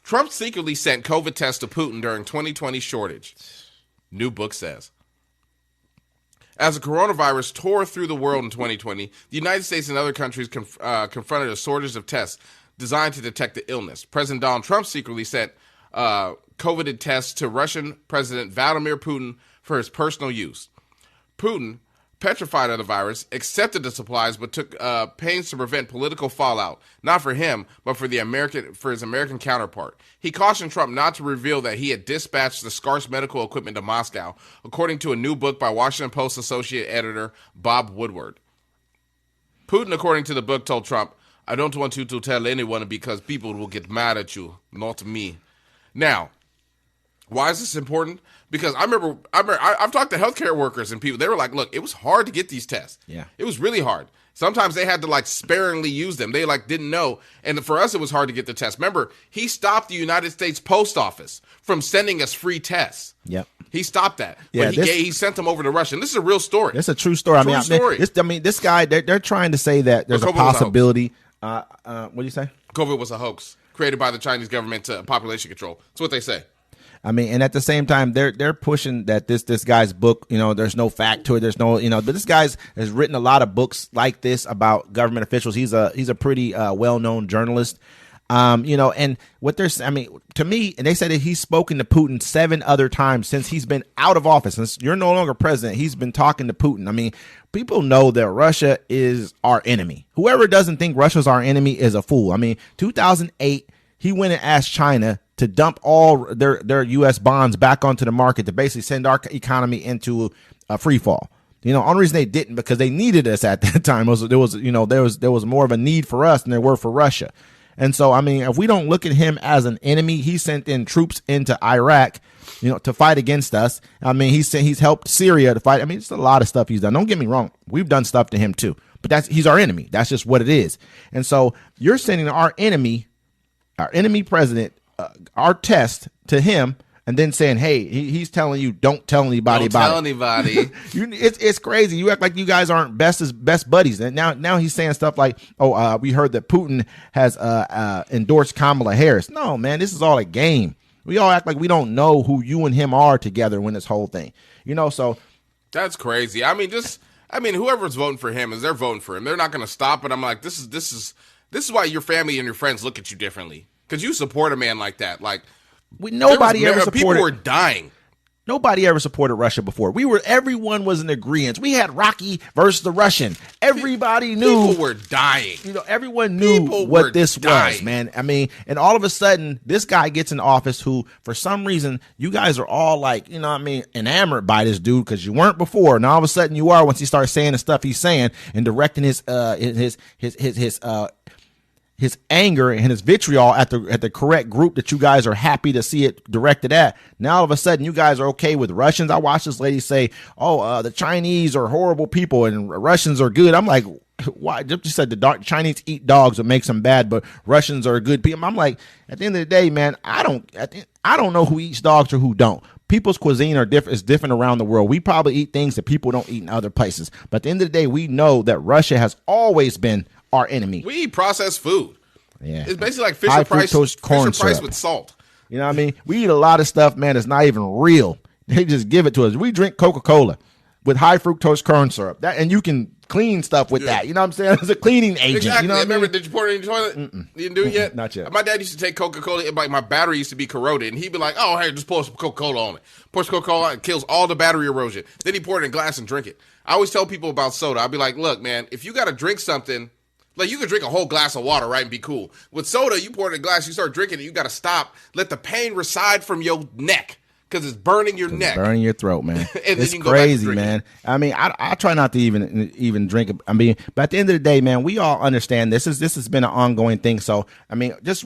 Trump secretly sent COVID tests to Putin during 2020 shortage. New book says. As the coronavirus tore through the world in 2020, the United States and other countries confronted a shortage of tests designed to detect the illness. President Donald Trump secretly sent COVID tests to Russian President Vladimir Putin for his personal use. Putin, petrified of the virus, accepted the supplies but took pains to prevent political fallout, not for him, but for his American counterpart. He cautioned Trump not to reveal that he had dispatched the scarce medical equipment to Moscow, according to a new book by Washington Post associate editor Bob Woodward. Putin, according to the book, told Trump, "I don't want you to tell anyone because people will get mad at you, not me." Now, why is this important? Because I've talked to healthcare workers and people. They were like, look, it was hard to get these tests. Yeah. It was really hard. Sometimes they had to sparingly use them. They didn't know. And for us, it was hard to get the test. Remember, he stopped the United States Post Office from sending us free tests. Yep. He stopped that. Yeah, But he sent them over to Russia. And this is a real story. It's a true story. This guy, they're trying to say that there's a possibility. What do you say? COVID was a hoax created by the Chinese government to population control. That's what they say. I mean, and at the same time, they're pushing that this guy's book, there's no fact to it. There's no, but this guy's has written a lot of books like this about government officials. He's a pretty well-known journalist. And what to me, and they said that he's spoken to Putin 7 other times since he's been out of office. Since you're no longer president, he's been talking to Putin. I mean, people know that Russia is our enemy. Whoever doesn't think Russia's our enemy is a fool. I mean, 2008, he went and asked China to dump all their U.S. bonds back onto the market to basically send our economy into a free fall. Only reason they didn't because they needed us at that time there was more of a need for us than there were for Russia. And so, I mean, if we don't look at him as an enemy, he sent in troops into Iraq, to fight against us. I mean, he's helped Syria to fight. I mean, it's a lot of stuff he's done. Don't get me wrong. We've done stuff to him too, but he's our enemy. That's just what it is. And so you're sending our enemy president, our test to him, and then saying, "Hey, he's telling you don't tell anybody about it." Don't tell anybody. It's crazy. You act like you guys aren't best buddies, and now he's saying stuff like, "Oh, we heard that Putin has endorsed Kamala Harris." No, man, this is all a game. We all act like we don't know who you and him are together when this whole thing, So that's crazy. I mean, whoever's voting for him they're voting for him. They're not going to stop it. I'm like, this is why your family and your friends look at you differently. Because you support a man like that. Nobody ever supported. People were dying. Nobody ever supported Russia before. Everyone was in agreement. We had Rocky versus the Russian. Everybody knew. People were dying. Everyone knew what this was, man. I mean, and all of a sudden, this guy gets in office who, for some reason, you guys are all enamored by this dude because you weren't before. And all of a sudden you are once he starts saying the stuff he's saying and directing his anger and his vitriol at the correct group that you guys are happy to see it directed at. Now all of a sudden you guys are okay with Russians. I watched this lady say, the Chinese are horrible people and Russians are good. I'm like, why? Just said the Chinese eat dogs, what makes them bad, but Russians are good people. I'm like, at the end of the day, man, I don't know who eats dogs or who don't. People's cuisine is different around the world. We probably eat things that people don't eat in other places. But at the end of the day, we know that Russia has always been our enemy. We eat processed food. Yeah. It's basically like Fisher Price with salt. You know what I mean? We eat a lot of stuff, man, that's not even real. They just give it to us. We drink Coca-Cola with high fructose corn syrup. And you can clean stuff with that. You know what I'm saying? It's a cleaning agent. Exactly. You know what Remember, I mean? Did you pour it in your toilet? You didn't do it yet? Not yet. My dad used to take Coca-Cola. My battery used to be corroded. And he'd be like, oh, hey, just pour some Coca-Cola on it. Pour some Coca-Cola on it. It kills all the battery erosion. Then he poured it in a glass and drink it. I always tell people about soda. I'd be like, look, man, if you got to drink something, you can drink a whole glass of water, right, and be cool. With soda, you pour it in a glass, you start drinking it, you got to stop. Let the pain reside from your neck because it's burning your neck. Burning your throat, man. It's crazy, man. I mean, I try not to even drink. I mean, but at the end of the day, man, we all understand this has been an ongoing thing. So, I mean, just